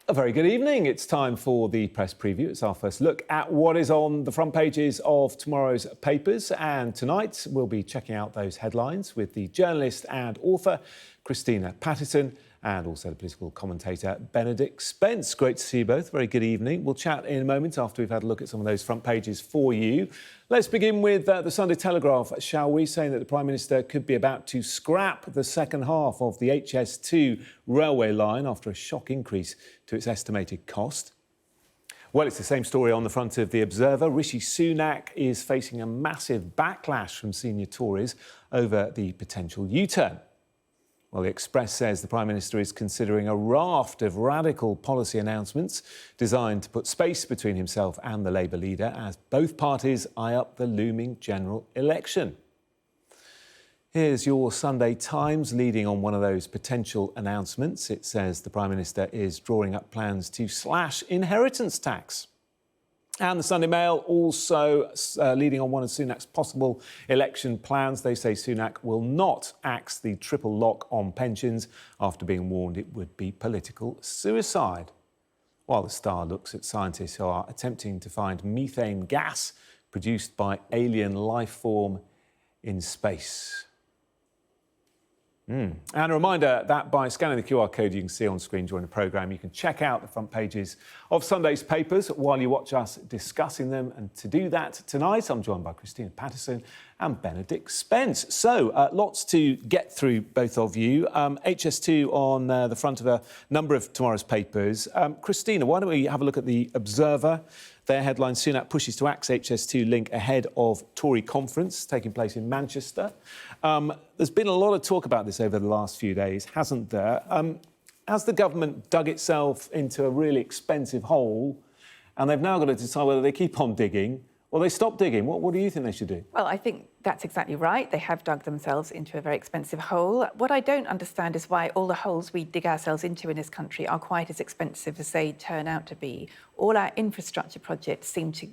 A very good evening. It's time for the press preview. It's our first look at what is on the front pages of tomorrow's papers. And tonight we'll be checking out those headlines with the journalist and author Christina Patterson and also the political commentator Benedict Spence. Great to see you both. Very good evening. We'll chat in a moment after we've had a look at some of those front pages for you. Let's begin with the Sunday Telegraph, shall we, saying that the Prime Minister could be about to scrap the second half of the HS2 railway line after a shock increase to its estimated cost. Well, it's the same story on the front of The Observer. Rishi Sunak is facing a massive backlash from senior Tories over the potential U-turn. Well, The Express says the Prime Minister is considering a raft of radical policy announcements designed to put space between himself and the Labour leader as both parties eye up the looming general election. Here's your Sunday Times leading on one of those potential announcements. It says the Prime Minister is drawing up plans to slash inheritance tax. And the Sunday Mail also leading on one of Sunak's possible election plans. They say Sunak will not axe the triple lock on pensions after being warned it would be political suicide. While the Star looks at scientists who are attempting to find methane gas produced by alien life form in space. And a reminder that by scanning the QR code you can see on screen during the programme, you can check out the front pages of Sunday's papers while you watch us discussing them. And to do that tonight, I'm joined by Christina Patterson and Benedict Spence. So, lots to get through, both of you. HS2 on the front of a number of tomorrow's papers. Christina, why don't we have a look at The Observer? Their headline, Sunak pushes to axe HS2 link ahead of Tory conference taking place in Manchester. There's been a lot of talk about this over the last few days, hasn't there? Has the government dug itself into a really expensive hole and they've now got to decide whether they keep on digging or they stop digging? What do you think they should do? Well, I think that's exactly right. They have dug themselves into a very expensive hole. What I don't understand is why all the holes we dig ourselves into in this country are quite as expensive as they turn out to be. All our infrastructure projects seem to,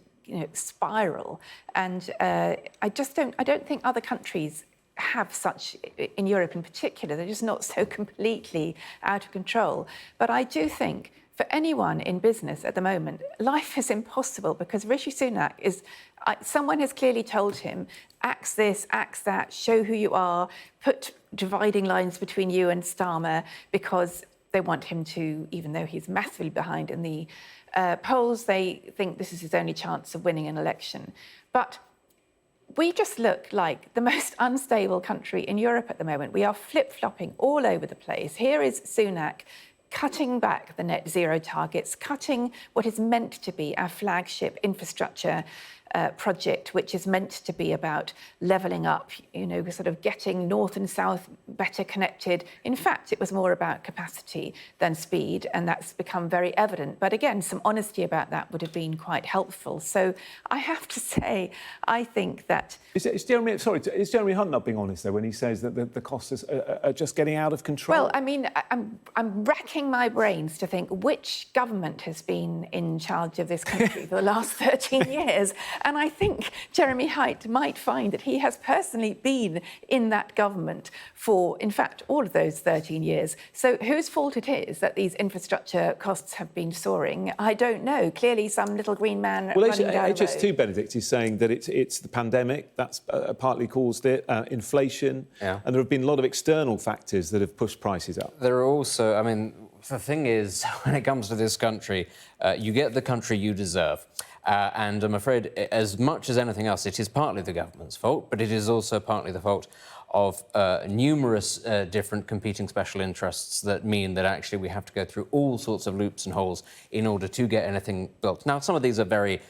spiral. And I don't think other countries have such, in Europe in particular, they're just not so completely out of control. But I do think for anyone in business at the moment, life is impossible because Rishi Sunak is, someone has clearly told him, axe this, axe that, show who you are, put dividing lines between you and Starmer because they want him to, even though he's massively behind in the polls, they think this is his only chance of winning an election. But we just look like the most unstable country in Europe at the moment. We are flip-flopping all over the place. Here is Sunak cutting back the net zero targets, cutting what is meant to be our flagship infrastructure project, which is meant to be about levelling up, sort of getting north and south better connected. In fact, it was more about capacity than speed, and that's become very evident. But again, some honesty about that would have been quite helpful. So I have to say, I think that... Is Jeremy Hunt not being honest, though, when he says that the costs are just getting out of control? Well, I mean, I'm racking my brains to think which government has been in charge of this country for the last 13 years. And I think Jeremy Hunt might find that he has personally been in that government for, in fact, all of those 13 years. So whose fault it is that these infrastructure costs have been soaring, I don't know. Clearly some little green man running down the road. HS2, Benedict, is saying that it's the pandemic that's partly caused it, inflation, and there have been a lot of external factors that have pushed prices up. There are also, I mean, the thing is, when it comes to this country, you get the country you deserve. And I'm afraid, as much as anything else, it is partly the government's fault, but it is also partly the fault of numerous different competing special interests that mean that actually we have to go through all sorts of loops and holes in order to get anything built. Now, some of these are very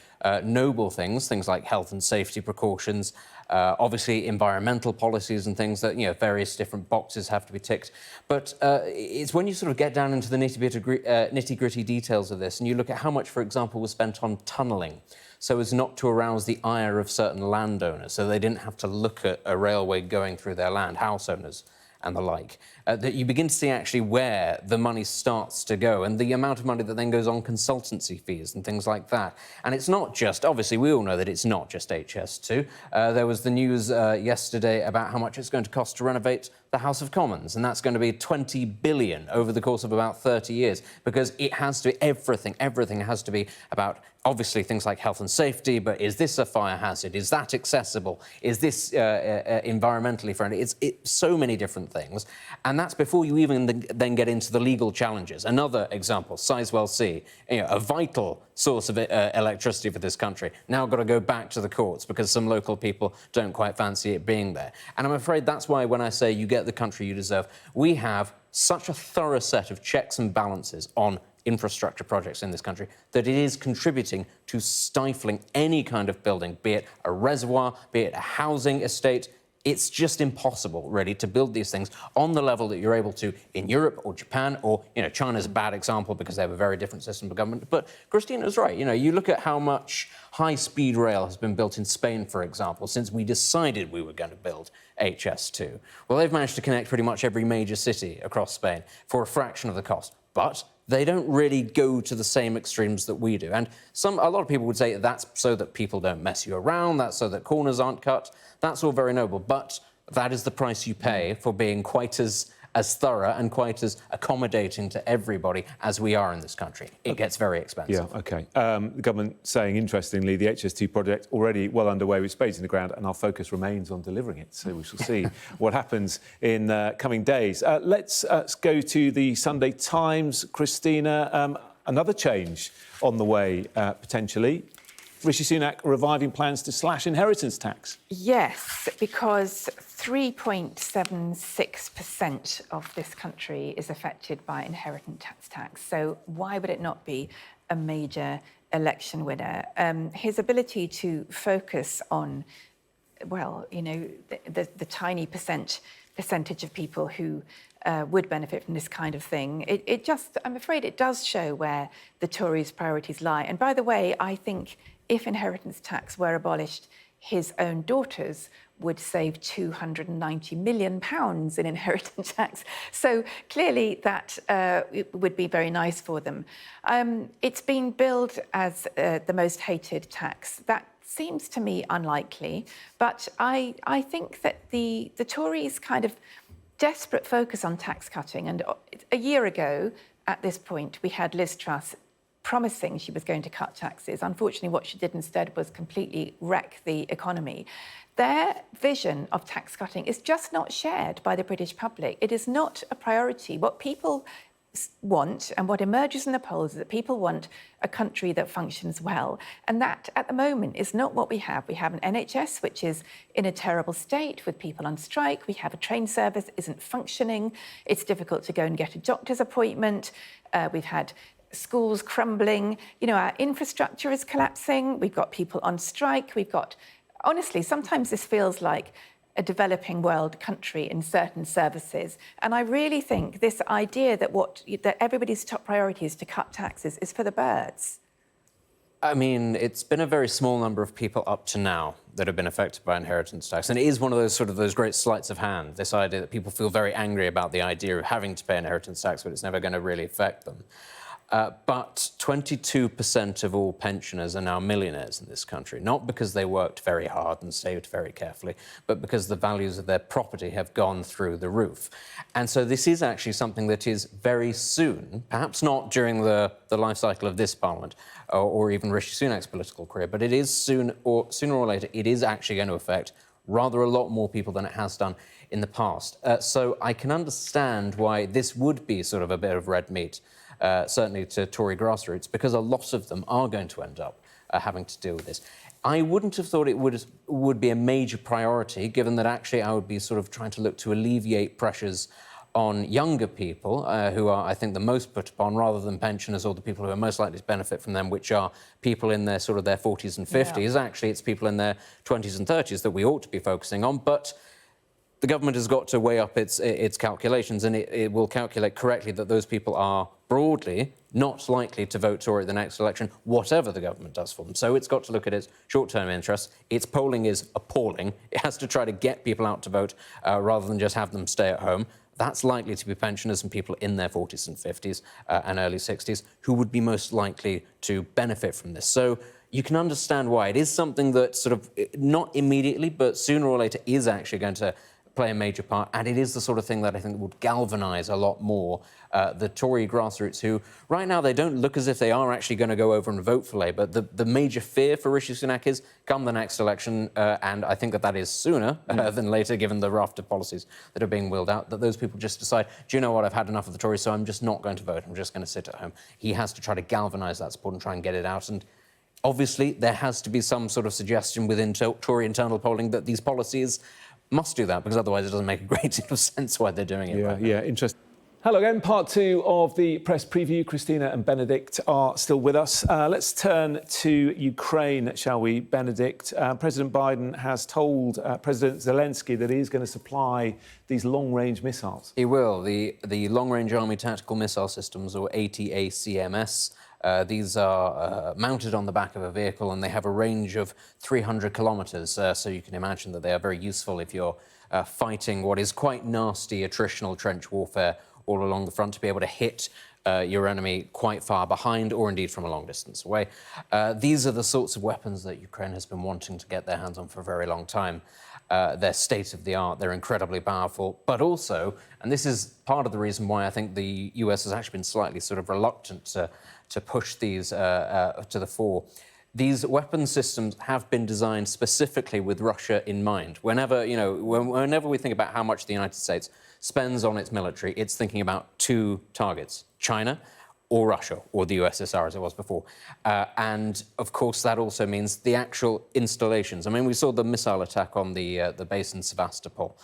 noble things like health and safety precautions, obviously environmental policies and things that, various different boxes have to be ticked. But it's when you sort of get down into the nitty-gritty details of this and you look at how much, for example, was spent on tunnelling so as not to arouse the ire of certain landowners, so they didn't have to look at a railway going through their land, house owners and the like, that you begin to see actually where the money starts to go and the amount of money that then goes on consultancy fees and things like that. And it's not just, obviously we all know that it's not just HS2. There was the news yesterday about how much it's going to cost to renovate the House of Commons, and that's going to be 20 billion over the course of about 30 years, because it has to be everything has to be about, obviously, things like health and safety, but is this a fire hazard? Is that accessible? Is this environmentally friendly? It's so many different things, and that's before you even then get into the legal challenges. Another example, Sizewell C, a vital source of electricity for this country, now got to go back to the courts because some local people don't quite fancy it being there. And I'm afraid that's why when I say you get the country you deserve, we have such a thorough set of checks and balances on infrastructure projects in this country that it is contributing to stifling any kind of building, be it a reservoir, be it a housing estate. It's just impossible, really, to build these things on the level that you're able to in Europe or Japan, or, China's a bad example because they have a very different system of government. But Christina's right. You look at how much high-speed rail has been built in Spain, for example, since we decided we were going to build HS2. Well, they've managed to connect pretty much every major city across Spain for a fraction of the cost. But they don't really go to the same extremes that we do. And a lot of people would say that's so that people don't mess you around, that's so that corners aren't cut. That's all very noble, but that is the price you pay for being quite as thorough and quite as accommodating to everybody as we are in this country. It gets very expensive. Yeah, OK. The government saying, interestingly, the HS2 project already well underway with spades in the ground, and our focus remains on delivering it. So we shall see what happens in coming days. Let's go to the Sunday Times. Christina, another change on the way, potentially. Rishi Sunak reviving plans to slash inheritance tax. Yes, because 3.76% of this country is affected by inheritance tax. So why would it not be a major election winner? His ability to focus on, the tiny percentage of people who would benefit from this kind of thing, I'm afraid it does show where the Tories' priorities lie. And by the way, I think if inheritance tax were abolished, his own daughters would save £290 million in inheritance tax. So clearly that it would be very nice for them. It's been billed as the most hated tax. That seems to me unlikely, but I think that the Tories' kind of desperate focus on tax cutting, and a year ago at this point we had Liz Truss promising she was going to cut taxes. Unfortunately, what she did instead was completely wreck the economy. Their vision of tax cutting is just not shared by the British public. It is not a priority. What people want and what emerges in the polls is that people want a country that functions well. And that, at the moment, is not what we have. We have an NHS which is in a terrible state with people on strike. We have a train service that isn't functioning. It's difficult to go and get a doctor's appointment. We've had schools crumbling. Our infrastructure is collapsing. We've got people on strike. Honestly, sometimes this feels like a developing world country in certain services. And I really think this idea that everybody's top priority is to cut taxes is for the birds. I mean, it's been a very small number of people up to now that have been affected by inheritance tax. And it is one of those great sleights of hand, this idea that people feel very angry about the idea of having to pay inheritance tax, but it's never going to really affect them. But 22% of all pensioners are now millionaires in this country, not because they worked very hard and saved very carefully, but because the values of their property have gone through the roof. And so this is actually something that is very soon, perhaps not during the life cycle of this Parliament or even Rishi Sunak's political career, but it is sooner or later, it is actually going to affect rather a lot more people than it has done in the past. So I can understand why this would be sort of a bit of red meat, certainly to Tory grassroots, because a lot of them are going to end up having to deal with this. I wouldn't have thought it would be a major priority, given that actually I would be sort of trying to look to alleviate pressures on younger people who are, I think, the most put upon, rather than pensioners or the people who are most likely to benefit from them, which are people in their 40s and 50s. Yeah. Actually, it's people in their 20s and 30s that we ought to be focusing on. But the government has got to weigh up its calculations, and it will calculate correctly that those people are broadly not likely to vote Tory at the next election, whatever the government does for them. So it's got to look at its short-term interests. Its polling is appalling. It has to try to get people out to vote rather than just have them stay at home. That's likely to be pensioners and people in their 40s and 50s and early 60s who would be most likely to benefit from this. So you can understand why it is something that sort of, not immediately, but sooner or later is actually going to play a major part, and it is the sort of thing that I think would galvanise a lot more the Tory grassroots, who right now they don't look as if they are actually going to go over and vote for Labour. The major fear for Rishi Sunak is come the next election, and I think that is sooner than later, given the raft of policies that are being wheeled out, that those people just decide, do you know what, I've had enough of the Tories, so I'm just not going to vote, I'm just going to sit at home. He has to try to galvanise that support and try and get it out, and obviously there has to be some sort of suggestion within Tory internal polling that these policies must do that, because otherwise it doesn't make a great deal of sense why they're doing it. Yeah, interesting. Hello again, part two of the press preview. Christina and Benedict are still with us. Let's turn to Ukraine, shall we, Benedict? President Biden has told President Zelensky that he's going to supply these long-range missiles. He will. The Long-Range Army Tactical Missile Systems, or ATACMS, these are mounted on the back of a vehicle, and they have a range of 300 kilometres, so you can imagine that they are very useful if you're fighting what is quite nasty attritional trench warfare all along the front, to be able to hit your enemy quite far behind, or indeed from a long distance away. These are the sorts of weapons that Ukraine has been wanting to get their hands on for a very long time. They're state-of-the-art, they're incredibly powerful, but also, and this is part of the reason why I think the US has actually been slightly sort of reluctant to push these to the fore, these weapon systems have been designed specifically with Russia in mind. Whenever we think about how much the United States spends on its military, it's thinking about two targets, China or Russia, or the USSR as it was before. And of course, that also means the actual installations. I mean, we saw the missile attack on the base in Sevastopol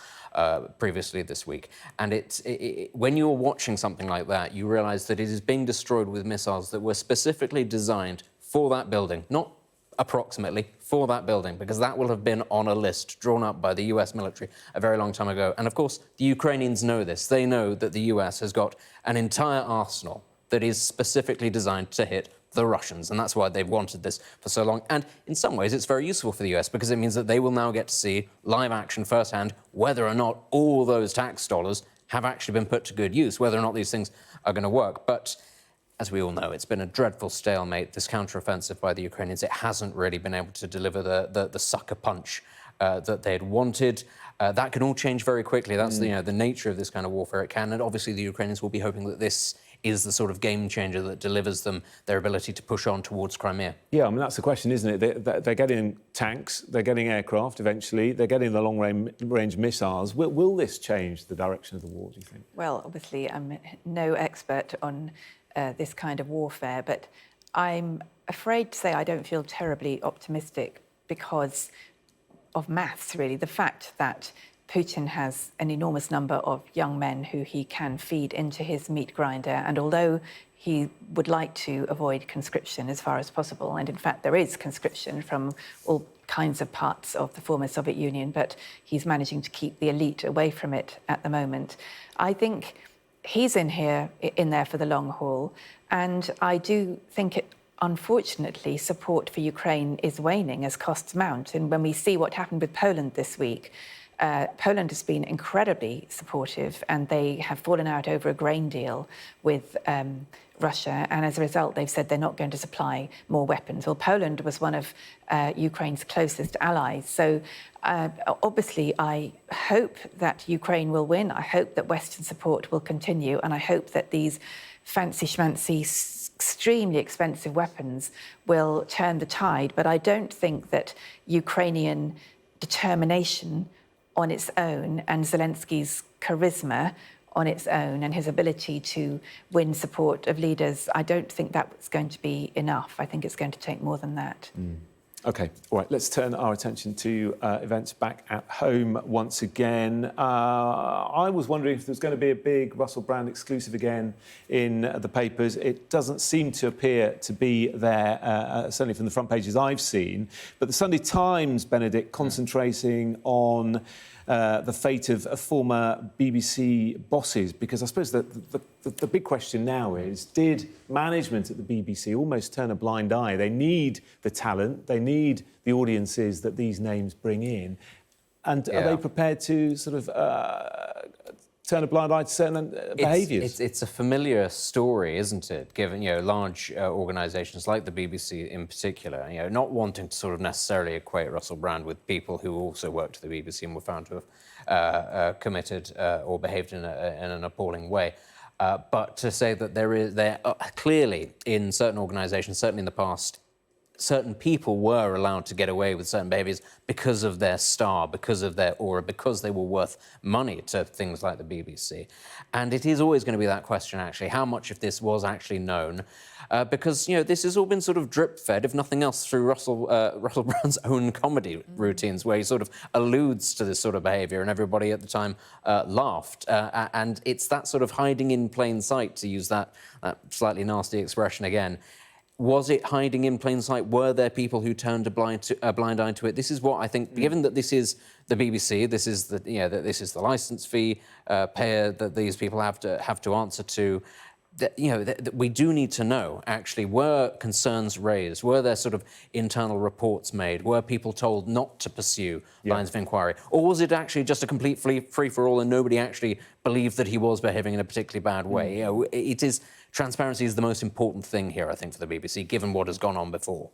previously this week. And when you're watching something like that, you realise that it is being destroyed with missiles that were specifically designed for that building, not approximately, for that building, because that will have been on a list drawn up by the US military a very long time ago. And of course, the Ukrainians know this. They know that the US has got an entire arsenal that is specifically designed to hit the Russians, and that's why they've wanted this for so long. And in some ways, it's very useful for the US, because it means that they will now get to see live action firsthand whether or not all those tax dollars have actually been put to good use, whether or not these things are going to work. But as we all know, it's been a dreadful stalemate, this counteroffensive by the Ukrainians. It hasn't really been able to deliver the sucker punch that they had wanted. That can all change very quickly. That's the nature of this kind of warfare. It can, and obviously the Ukrainians will be hoping that this is the sort of game changer that delivers them their ability to push on towards Crimea. Yeah, I mean, that's the question, isn't it? They're getting tanks, they're getting aircraft eventually, they're getting the long-range missiles. Will this change the direction of the war, do you think? Well, obviously, I'm no expert on this kind of warfare, but I'm afraid to say I don't feel terribly optimistic because of maths, really. The fact that Putin has an enormous number of young men who he can feed into his meat grinder, and although he would like to avoid conscription as far as possible, and in fact there is conscription from all kinds of parts of the former Soviet Union, but he's managing to keep the elite away from it at the moment. I think he's in there for the long haul, and I do think unfortunately, support for Ukraine is waning as costs mount. And when we see what happened with Poland this week, Poland has been incredibly supportive, and they have fallen out over a grain deal with Russia. And as a result, they've said they're not going to supply more weapons. Well, Poland was one of Ukraine's closest allies. So obviously, I hope that Ukraine will win. I hope that Western support will continue. And I hope that these fancy schmancy, extremely expensive weapons will turn the tide. But I don't think that Ukrainian determination on its own and Zelensky's charisma on its own and his ability to win support of leaders, I don't think that's going to be enough. I think it's going to take more than that. OK, all right, let's turn our attention to events back at home once again. I was wondering if there's going to be a big Russell Brand exclusive again in the papers. It doesn't seem to appear to be there, certainly from the front pages I've seen. But the Sunday Times, Benedict, concentrating on the fate of former BBC bosses, because I suppose the big question now is, did management at the BBC almost turn a blind eye? They need the talent, they need the audiences that these names bring in, and are they prepared to sort of turn a blind eye to certain behaviours? It's a familiar story, isn't it? Given large organisations like the BBC in particular, not wanting to sort of necessarily equate Russell Brand with people who also worked at the BBC and were found to have committed or behaved in an appalling way. But to say that there clearly in certain organisations, certainly in the past, certain people were allowed to get away with certain behaviours because of their star, because of their aura, because they were worth money to things like the BBC. And it is always going to be that question, actually, how much of this was actually known? Because, this has all been sort of drip-fed, if nothing else, through Russell Brand's own comedy routines, where he sort of alludes to this sort of behaviour, and everybody at the time laughed. And it's that sort of hiding in plain sight, to use that slightly nasty expression again. Was it hiding in plain sight? Were there people who turned a blind eye to it? This is what I think. Given that this is the BBC, this is the licence fee payer that these people have to answer to. That we do need to know. Actually, were concerns raised? Were there sort of internal reports made? Were people told not to pursue lines of inquiry, or was it actually just a complete free for all, and nobody actually believed that he was behaving in a particularly bad way? It is. Transparency is the most important thing here, I think, for the BBC, given what has gone on before.